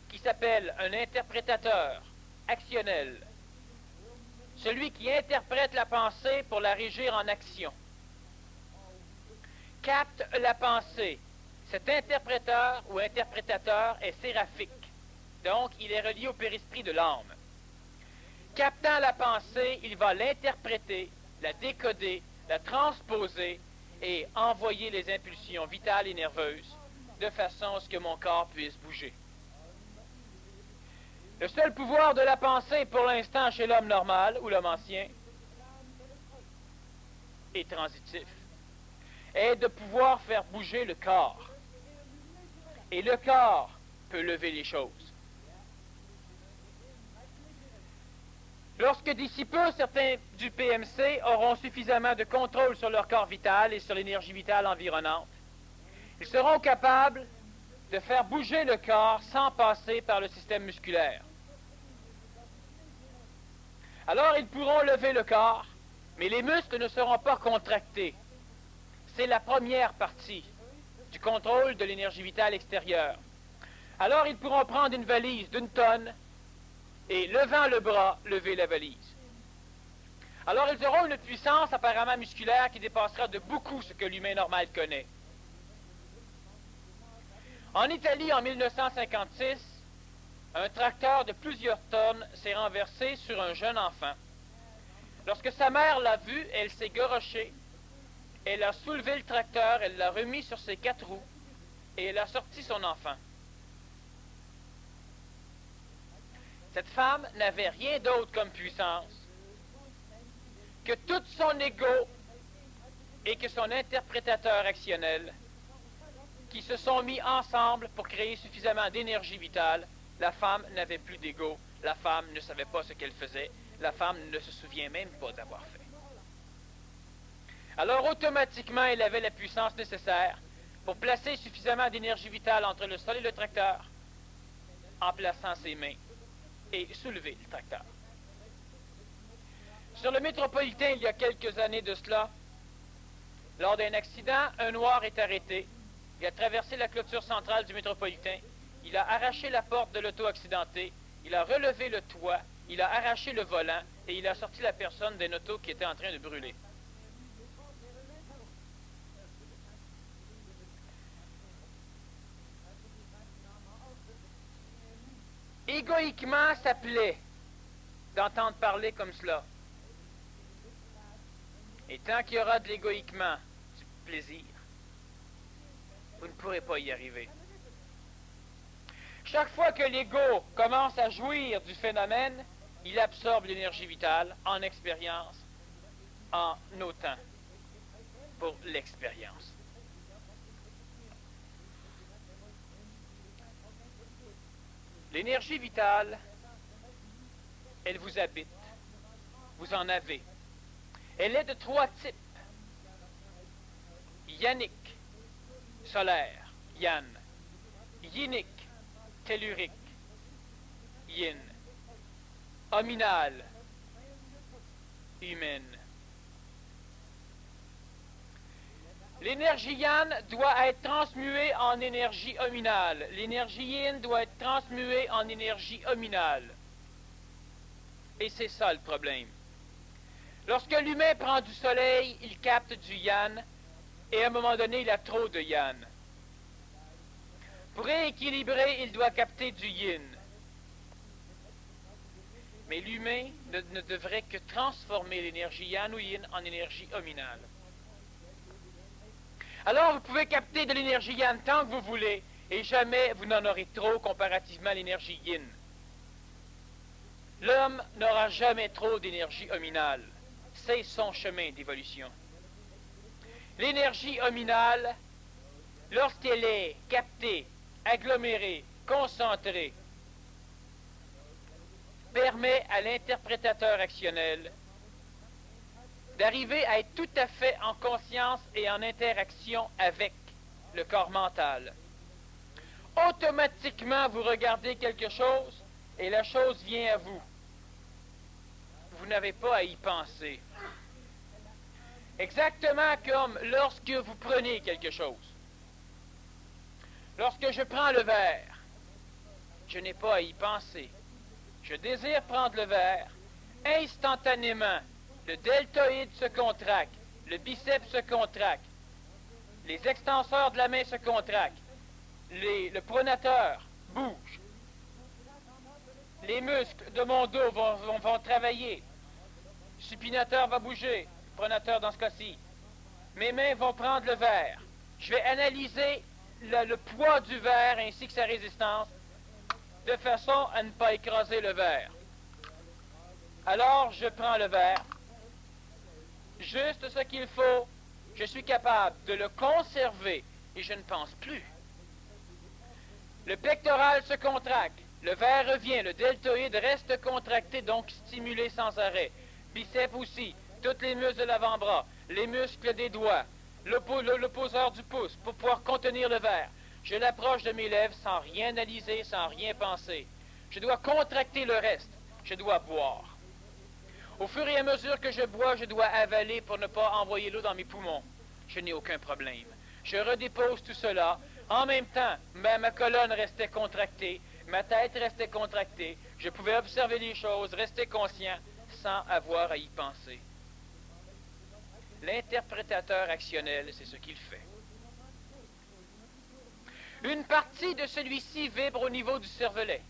qui s'appelle un interprétateur actionnel. Celui qui interprète la pensée pour la régir en action. Capte la pensée. Cet interpréteur ou interprétateur est séraphique. Donc, il est relié au périsprit de l'âme. Captant la pensée, il va l'interpréter, la décoder, la transposer et envoyer les impulsions vitales et nerveuses de façon à ce que mon corps puisse bouger. Le seul pouvoir de la pensée pour l'instant chez l'homme normal ou l'homme ancien et transitif est de pouvoir faire bouger le corps. Et le corps peut lever les choses. Lorsque d'ici peu, certains du PMC auront suffisamment de contrôle sur leur corps vital et sur l'énergie vitale environnante, ils seront capables de faire bouger le corps sans passer par le système musculaire. Alors, ils pourront lever le corps, mais les muscles ne seront pas contractés. C'est la première partie du contrôle de l'énergie vitale extérieure. Alors, ils pourront prendre une valise d'une tonne et, levant le bras, lever la valise. Alors, ils auront une puissance apparemment musculaire qui dépassera de beaucoup ce que l'humain normal connaît. En Italie, en 1956, un tracteur de plusieurs tonnes s'est renversé sur un jeune enfant. Lorsque sa mère l'a vu, elle s'est gorochée. Elle a soulevé le tracteur, elle l'a remis sur ses 4 roues et elle a sorti son enfant. Cette femme n'avait rien d'autre comme puissance que tout son ego et que son interprétateur actionnel qui se sont mis ensemble pour créer suffisamment d'énergie vitale. La femme n'avait plus d'ego, la femme ne savait pas ce qu'elle faisait, la femme ne se souvient même pas d'avoir fait. Alors automatiquement, elle avait la puissance nécessaire pour placer suffisamment d'énergie vitale entre le sol et le tracteur en plaçant ses mains et soulever le tracteur. Sur le métropolitain, il y a quelques années de cela, lors d'un accident, un noir est arrêté. Il a traversé la clôture centrale du métropolitain. Il a arraché la porte de l'auto accidentée. Il a relevé le toit. Il a arraché le volant et il a sorti la personne d'un auto qui était en train de brûler. Égoïquement, ça plaît d'entendre parler comme cela. Et tant qu'il y aura de l'égoïquement, du plaisir, vous ne pourrez pas y arriver. Chaque fois que l'ego commence à jouir du phénomène, il absorbe l'énergie vitale en expérience, en autant pour l'expérience. L'énergie vitale, elle vous habite. Vous en avez. Elle est de 3 types. Ionique, solaire, yan. Yinique, tellurique, yin. Hominale, humaine. L'énergie yan doit être transmuée en énergie hominale. L'énergie yin doit être transmuée en énergie hominale. Et c'est ça le problème. Lorsque l'humain prend du soleil, il capte du yan, et à un moment donné, il a trop de yan. Pour rééquilibrer, il doit capter du yin. Mais l'humain ne devrait que transformer l'énergie yan ou yin en énergie hominale. Alors, vous pouvez capter de l'énergie yan tant que vous voulez, et jamais vous n'en aurez trop comparativement à l'énergie yin. L'homme n'aura jamais trop d'énergie hominale. C'est son chemin d'évolution. L'énergie hominale, lorsqu'elle est captée, agglomérée, concentrée, permet à l'interprétateur actionnel d'arriver à être tout à fait en conscience et en interaction avec le corps mental. Automatiquement, vous regardez quelque chose et la chose vient à vous. vous n'avez pas à y penser. Exactement comme lorsque vous prenez quelque chose. Lorsque je prends le verre, je n'ai pas à y penser. Je désire prendre le verre. Instantanément, le deltoïde se contracte, le biceps se contracte, les extenseurs de la main se contractent, le pronateur bouge, les muscles de mon dos vont travailler, le supinateur va bouger, le pronateur dans ce cas-ci. Mes mains vont prendre le verre. Je vais analyser le poids du verre ainsi que sa résistance de façon à ne pas écraser le verre. Alors, je prends le verre, juste ce qu'il faut, je suis capable de le conserver et je ne pense plus. Le pectoral se contracte, le verre revient, le deltoïde reste contracté, donc stimulé sans arrêt. Biceps aussi, tous les muscles de l'avant-bras, les muscles des doigts, l'opposeur du pouce pour pouvoir contenir le verre. Je l'approche de mes lèvres sans rien analyser, sans rien penser. Je dois contracter le reste, je dois boire. Au fur et à mesure que je bois, je dois avaler pour ne pas envoyer l'eau dans mes poumons. Je n'ai aucun problème. Je redépose tout cela. En même temps, ma colonne restait contractée, ma tête restait contractée. Je pouvais observer les choses, rester conscient, sans avoir à y penser. L'interprétateur actionnel, c'est ce qu'il fait. Une partie de celui-ci vibre au niveau du cervelet.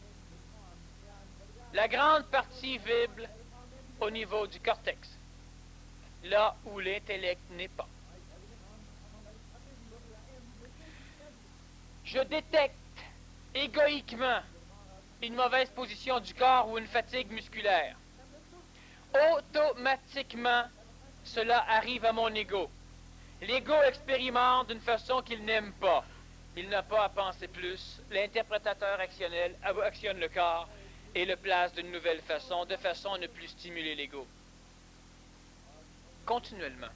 La grande partie vibre au niveau du cortex, là où l'intellect n'est pas. Je détecte égoïquement une mauvaise position du corps ou une fatigue musculaire. Automatiquement, cela arrive à mon ego. L'ego expérimente d'une façon qu'il n'aime pas. Il n'a pas à penser plus. L'interprétateur actionnel actionne le corps et le place d'une nouvelle façon, de façon à ne plus stimuler l'ego. Continuellement.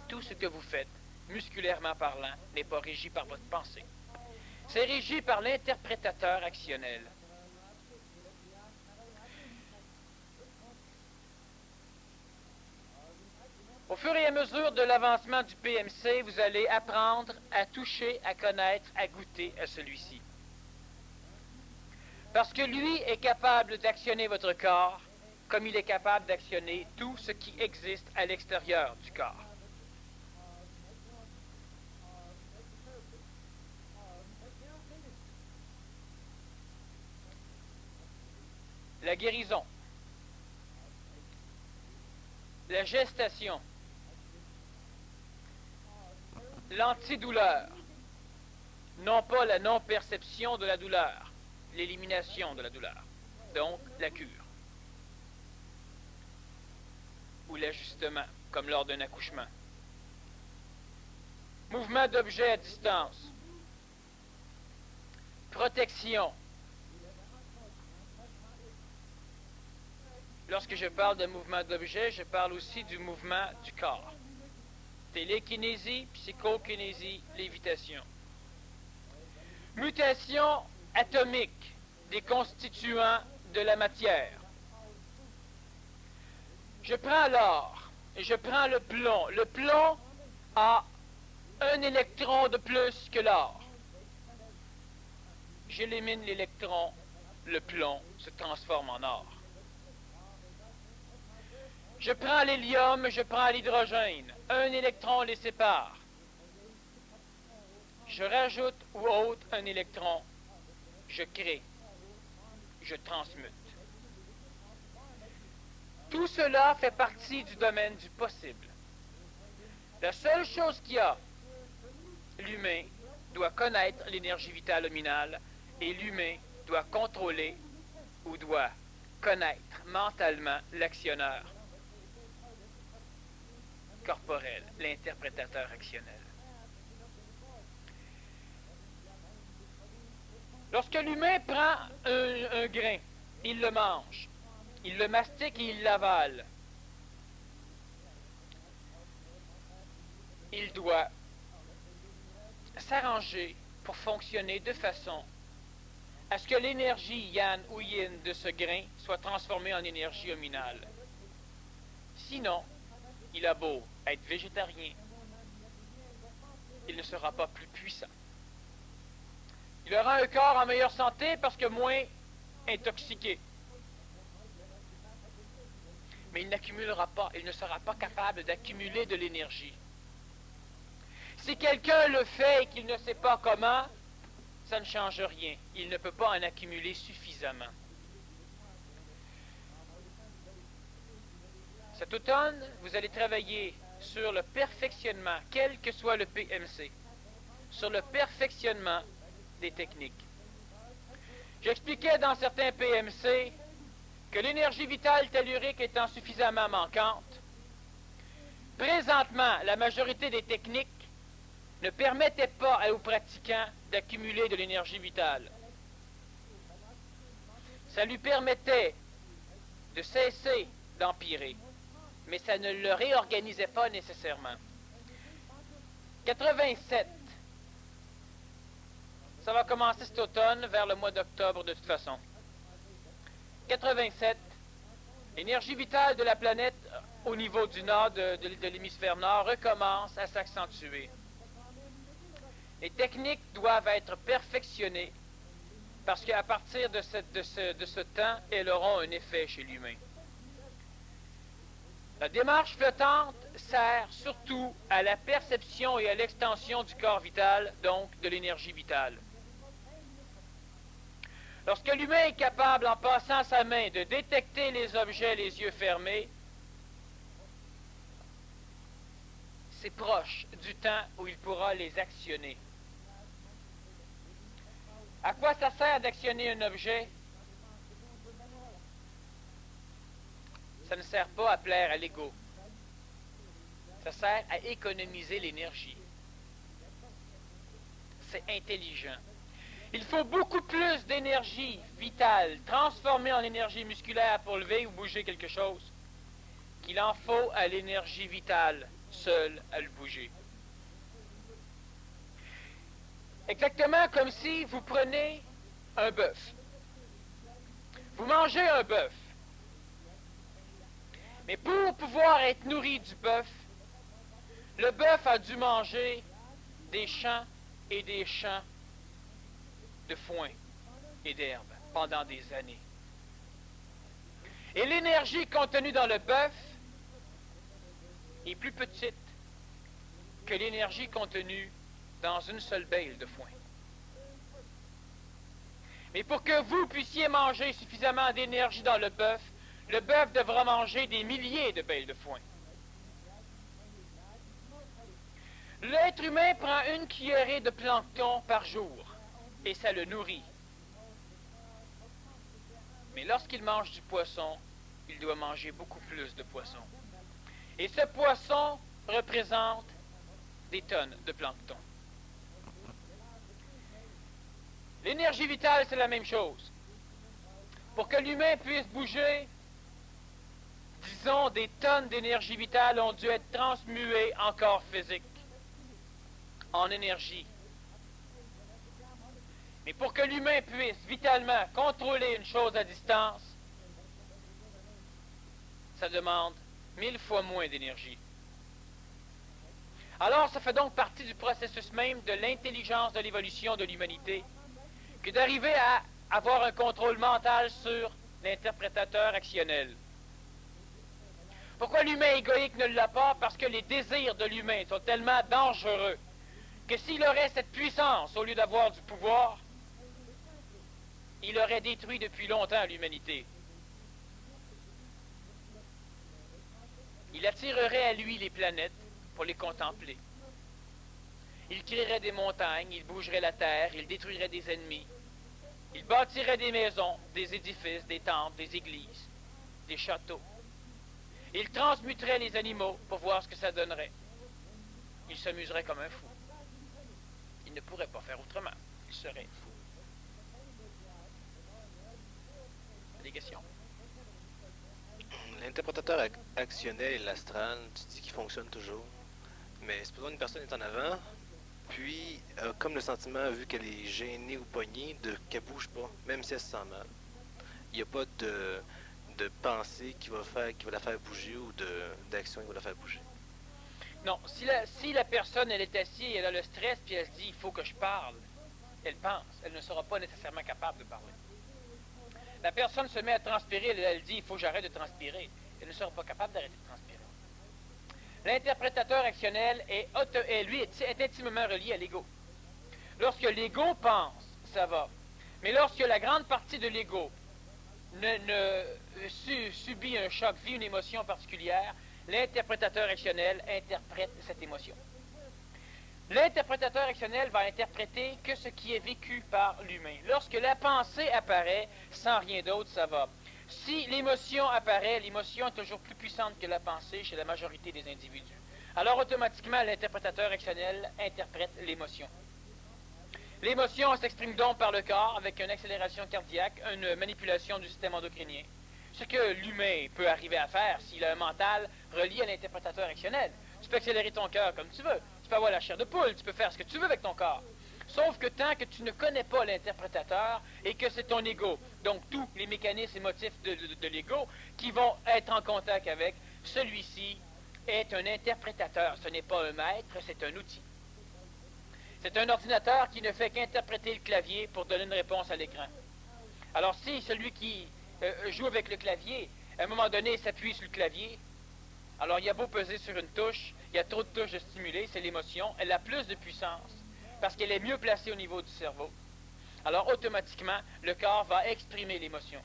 Tout ce que vous faites, musculairement parlant, n'est pas régi par votre pensée. C'est régi par l'interprétateur actionnel. Au fur et à mesure de l'avancement du PMC, vous allez apprendre à toucher, à connaître, à goûter à celui-ci. Parce que lui est capable d'actionner votre corps comme il est capable d'actionner tout ce qui existe à l'extérieur du corps. La guérison, la gestation, l'antidouleur, non pas la non-perception de la douleur, l'élimination de la douleur, donc la cure, ou l'ajustement, comme lors d'un accouchement. Mouvement d'objet à distance, protection. Lorsque je parle de mouvement d'objet, je parle aussi du mouvement du corps. Télékinésie, psychokinésie, lévitation. Mutation atomique des constituants de la matière. Je prends l'or et je prends le plomb. Le plomb a un électron de plus que l'or. J'élimine l'électron, le plomb se transforme en or. Je prends l'hélium, je prends l'hydrogène. Un électron les sépare. Je rajoute ou ôte un électron. Je crée. Je transmute. Tout cela fait partie du domaine du possible. La seule chose qu'il y a, l'humain doit connaître l'énergie vitale nominale et l'humain doit contrôler ou doit connaître mentalement l'actionneur corporel, l'interprétateur actionnel. Lorsque l'humain prend un grain, il le mange, il le mastique et il l'avale. Il doit s'arranger pour fonctionner de façon à ce que l'énergie yang ou yin de ce grain soit transformée en énergie luminale. Sinon, il a beau être végétarien, il ne sera pas plus puissant. Il aura un corps en meilleure santé parce que moins intoxiqué. Mais il n'accumulera pas, il ne sera pas capable d'accumuler de l'énergie. Si quelqu'un le fait et qu'il ne sait pas comment, ça ne change rien. Il ne peut pas en accumuler suffisamment. Cet automne, vous allez travailler sur le perfectionnement, quel que soit le PMC, sur le perfectionnement des techniques. J'expliquais dans certains PMC que l'énergie vitale tellurique étant suffisamment manquante, présentement, la majorité des techniques ne permettaient pas aux pratiquants d'accumuler de l'énergie vitale. Ça lui permettait de cesser d'empirer, mais ça ne le réorganisait pas nécessairement. 87. Ça va commencer cet automne, vers le mois d'octobre de toute façon. 87. L'énergie vitale de la planète au niveau du nord de l'hémisphère nord recommence à s'accentuer. Les techniques doivent être perfectionnées parce qu'à partir de ce temps, elles auront un effet chez l'humain. La démarche flottante sert surtout à la perception et à l'extension du corps vital, donc de l'énergie vitale. Lorsque l'humain est capable, en passant sa main, de détecter les objets les yeux fermés, c'est proche du temps où il pourra les actionner. À quoi ça sert d'actionner un objet? Ça ne sert pas à plaire à l'ego. Ça sert à économiser l'énergie. C'est intelligent. Il faut beaucoup plus d'énergie vitale transformée en énergie musculaire pour lever ou bouger quelque chose qu'il en faut à l'énergie vitale seule à le bouger. Exactement comme si vous prenez un bœuf. Vous mangez un bœuf. Mais pour pouvoir être nourri du bœuf, le bœuf a dû manger des champs et des champs de foin et d'herbe pendant des années. Et l'énergie contenue dans le bœuf est plus petite que l'énergie contenue dans une seule bêle de foin. Mais pour que vous puissiez manger suffisamment d'énergie dans le bœuf devra manger des milliers de bêles de foin. L'être humain prend une cuillerée de plancton par jour et ça le nourrit. Mais lorsqu'il mange du poisson, il doit manger beaucoup plus de poisson. Et ce poisson représente des tonnes de plancton. L'énergie vitale, c'est la même chose. Pour que l'humain puisse bouger, disons, des tonnes d'énergie vitale ont dû être transmuées en corps physique, en énergie. Mais pour que l'humain puisse vitalement contrôler une chose à distance, ça demande 1000 fois moins d'énergie. Alors, ça fait donc partie du processus même de l'intelligence de l'évolution de l'humanité que d'arriver à avoir un contrôle mental sur l'interprétateur actionnel. Pourquoi l'humain égoïque ne l'a pas? Parce que les désirs de l'humain sont tellement dangereux que s'il aurait cette puissance au lieu d'avoir du pouvoir, il aurait détruit depuis longtemps l'humanité. Il attirerait à lui les planètes pour les contempler. Il créerait des montagnes, il bougerait la terre, il détruirait des ennemis. Il bâtirait des maisons, des édifices, des temples, des églises, des châteaux. Il transmuterait les animaux pour voir ce que ça donnerait. Il s'amuserait comme un fou. Il ne pourrait pas faire autrement. Il serait fou. Des questions? L'interprétateur actionnel et l'astral, tu dis qu'il fonctionne toujours. Mais supposons une personne est en avant, Puis, comme le sentiment, vu qu'elle est gênée ou pognée, qu'elle bouge pas, même si elle se sent mal. Il n'y a pas de pensée qui va la faire bouger ou d'action qui va la faire bouger. Non, si la personne, elle est assise, elle a le stress, puis elle se dit, il faut que je parle, elle pense, elle ne sera pas nécessairement capable de parler. La personne se met à transpirer, elle dit, il faut que j'arrête de transpirer. Elle ne sera pas capable d'arrêter de transpirer. L'interprétateur actionnel est intimement relié à l'ego. Lorsque l'ego pense, ça va. Mais lorsque la grande partie de l'ego subit un choc, vit une émotion particulière, l'interprétateur actionnel interprète cette émotion. L'interprétateur actionnel va interpréter que ce qui est vécu par l'humain. Lorsque la pensée apparaît, sans rien d'autre, ça va. Si l'émotion apparaît, l'émotion est toujours plus puissante que la pensée chez la majorité des individus. Alors automatiquement, l'interprétateur actionnel interprète l'émotion. L'émotion s'exprime donc par le corps avec une accélération cardiaque, une manipulation du système endocrinien. Ce que l'humain peut arriver à faire s'il a un mental relié à l'interprétateur actionnel. Tu peux accélérer ton cœur comme tu veux. Tu peux avoir la chair de poule. Tu peux faire ce que tu veux avec ton corps. Sauf que tant que tu ne connais pas l'interprétateur et que c'est ton ego, donc tous les mécanismes émotifs de l'ego qui vont être en contact avec, celui-ci est un interprétateur. Ce n'est pas un maître, c'est un outil. C'est un ordinateur qui ne fait qu'interpréter le clavier pour donner une réponse à l'écran. Alors si celui qui joue avec le clavier, à un moment donné, s'appuie sur le clavier, alors il a beau peser sur une touche, il y a trop de touches de stimuler, c'est l'émotion, elle a plus de puissance, parce qu'elle est mieux placée au niveau du cerveau. Alors automatiquement, le corps va exprimer l'émotion.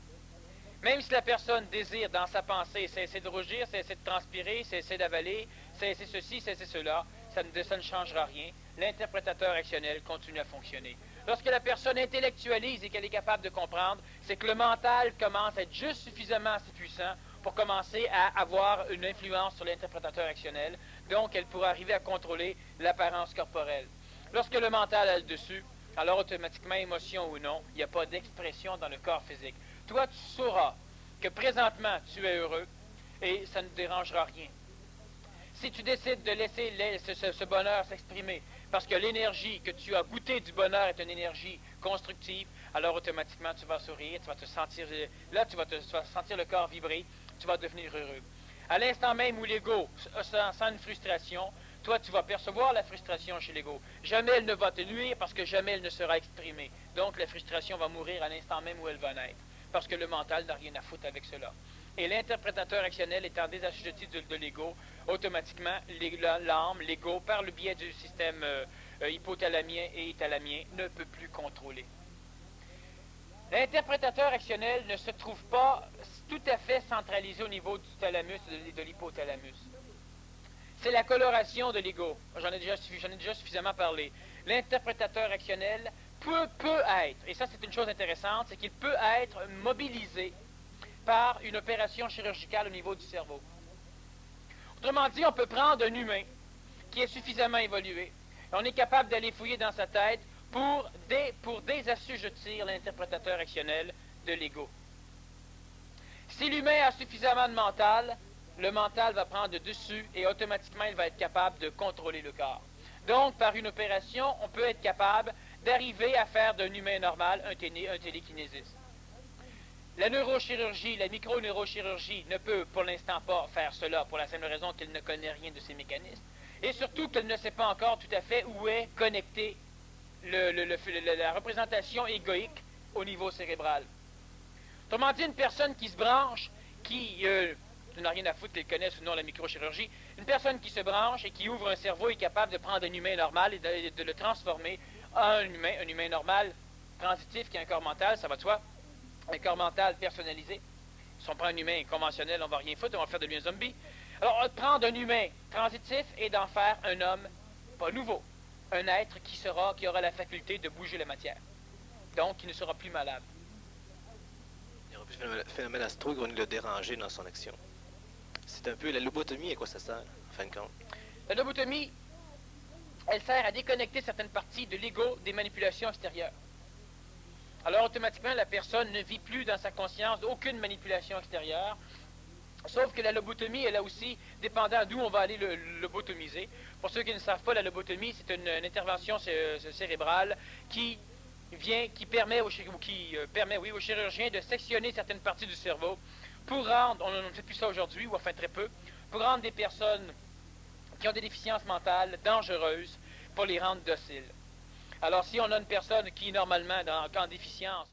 Même si la personne désire dans sa pensée cesser de rougir, cesser de transpirer, cesser d'avaler, cesser ceci, cesser cela, ça ne changera rien. L'interprétateur actionnel continue à fonctionner. Lorsque la personne intellectualise et qu'elle est capable de comprendre, c'est que le mental commence à être juste suffisamment assez puissant pour commencer à avoir une influence sur l'interprétateur actionnel. Donc, elle pourra arriver à contrôler l'apparence corporelle. Lorsque le mental a le dessus, alors automatiquement, émotion ou non, il n'y a pas d'expression dans le corps physique. Toi, tu sauras que présentement, tu es heureux et ça ne dérangera rien. Si tu décides de laisser ce bonheur s'exprimer, parce que l'énergie que tu as goûtée du bonheur est une énergie constructive, alors automatiquement tu vas sourire, tu vas te sentir, là tu vas sentir le corps vibrer, tu vas devenir heureux. À l'instant même où l'ego sent une frustration, toi tu vas percevoir la frustration chez l'ego. Jamais elle ne va te nuire parce que jamais elle ne sera exprimée. Donc la frustration va mourir à l'instant même où elle va naître, parce que le mental n'a rien à foutre avec cela. Et l'interprétateur actionnel étant désassujetti de l'ego, automatiquement, l'âme, l'ego, par le biais du système hypothalamien et thalamien, ne peut plus contrôler. L'interprétateur actionnel ne se trouve pas tout à fait centralisé au niveau du thalamus et de l'hypothalamus. C'est la coloration de l'ego. J'en ai déjà suffisamment parlé. L'interprétateur actionnel peut être, et ça c'est une chose intéressante, c'est qu'il peut être mobilisé par une opération chirurgicale au niveau du cerveau. Autrement dit, on peut prendre un humain qui est suffisamment évolué, et on est capable d'aller fouiller dans sa tête pour désassujettir l'interprétateur actionnel de l'ego. Si l'humain a suffisamment de mental, le mental va prendre le dessus et automatiquement il va être capable de contrôler le corps. Donc, par une opération, on peut être capable d'arriver à faire d'un humain normal un télékinésiste. La neurochirurgie, la microneurochirurgie ne peut pour l'instant pas faire cela pour la simple raison qu'elle ne connaît rien de ces mécanismes et surtout qu'elle ne sait pas encore tout à fait où est connectée la représentation égoïque au niveau cérébral. Autrement dit, une personne qui se branche, qui n'a rien à foutre qu'elle connaisse ou non la microchirurgie, une personne qui se branche et qui ouvre un cerveau est capable de prendre un humain normal et de le transformer en un humain normal, transitif, qui a un corps mental, ça va de soi. Un corps mental personnalisé. Si on prend un humain conventionnel, on ne va rien foutre, on va faire de lui un zombie. Alors, prendre un humain transitif et d'en faire un homme, pas nouveau, un être qui aura la faculté de bouger la matière. Donc, qui ne sera plus malade. Il n'y aura plus de phénomène astro qui va nous le déranger dans son action. C'est un peu la lobotomie, à quoi ça sert, en fin de compte? La lobotomie, elle sert à déconnecter certaines parties de l'ego des manipulations extérieures. Alors, automatiquement, la personne ne vit plus dans sa conscience aucune manipulation extérieure. Sauf que la lobotomie, elle a aussi, dépendant d'où on va aller le lobotomiser. Pour ceux qui ne savent pas, la lobotomie, c'est une intervention cérébrale qui permet au chirurgien de sectionner certaines parties du cerveau pour rendre, on ne fait plus ça aujourd'hui, ou enfin très peu, pour rendre des personnes qui ont des déficiences mentales dangereuses, pour les rendre dociles. Alors si on a une personne qui, normalement, en déficience,